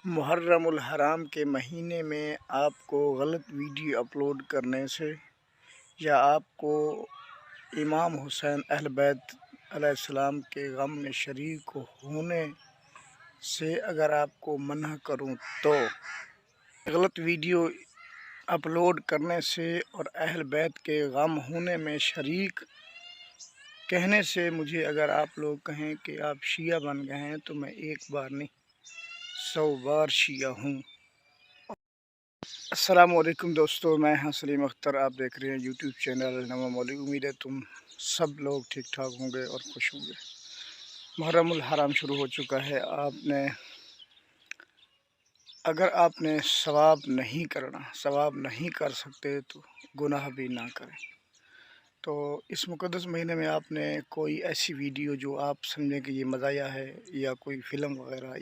محرم الحرام کے مہینے میں آپ کو غلط ویڈیو اپلوڈ کرنے سے یا آپ کو امام حسین اہل بیت علیہ السلام کے غم میں شریک ہونے سے اگر آپ کو منع کروں تو غلط ویڈیو اپلوڈ کرنے سے اور اہل بیت کے غم ہونے میں شریک کہنے سے مجھے اگر آپ لوگ کہیں کہ آپ شیعہ بن گئے ہیں تو میں ایک بار نہیں 100 بار شیعہ ہوں۔ السلام علیکم دوستو، میں ہاں سلیم اختر، آپ دیکھ رہے ہیں یوٹیوب چینل نواں مولوی۔ امید ہے تم سب لوگ ٹھیک ٹھاک ہوں گے اور خوش ہوں گے۔ محرم الحرام شروع ہو چکا ہے۔ اگر آپ نے ثواب نہیں کر سکتے تو گناہ بھی نہ کریں۔ تو اس مقدس مہینے میں آپ نے کوئی ایسی ویڈیو جو آپ سمجھیں کہ یہ مزاحیہ ہے یا کوئی فلم وغیرہ،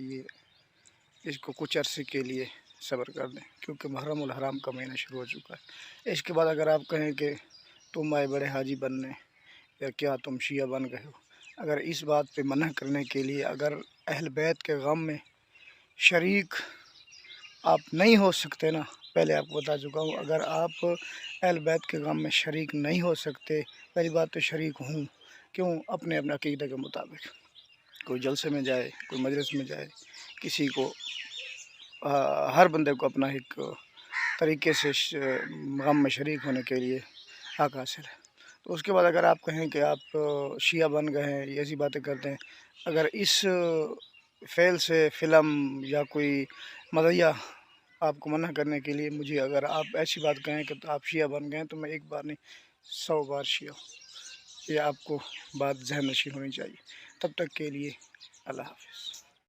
اس کو کچھ عرصے کے لیے صبر کر دیں، کیونکہ محرم الحرام کا مہینہ شروع ہو چکا ہے۔ اس کے بعد اگر آپ کہیں کہ تم آئے بڑے حاجی بننے یا کیا تم شیعہ بن گئے ہو، اگر اس بات پہ منع کرنے کے لیے اگر اہل بیت کے غم میں شریک آپ نہیں ہو سکتے نا، پہلے آپ کو بتا چکا ہوں، اگر آپ اہل بیت کے غم میں شریک نہیں ہو سکتے، پہلی بات تو شریک ہوں کیوں؟ اپنے عقیدے کے مطابق کوئی جلسے میں جائے، کوئی مجلس میں جائے، کسی کو ہر بندے کو اپنا ایک طریقے سے غم میں شریک ہونے کے لیے حق حاصل ہے۔ تو اس کے بعد اگر آپ کہیں کہ آپ شیعہ بن گئے ہیں، یہ ایسی باتیں کرتے ہیں، اگر اس فعل سے فلم یا کوئی مزاحیہ آپ کو منع کرنے کے لیے مجھے اگر آپ ایسی بات کہیں کہ آپ شیعہ بن گئے ہیں تو میں ایک بار نہیں 100 بار شیعہ ہوں۔ یہ آپ کو بات ذہن نشین ہونی چاہیے۔ تب تک کے لیے اللہ حافظ۔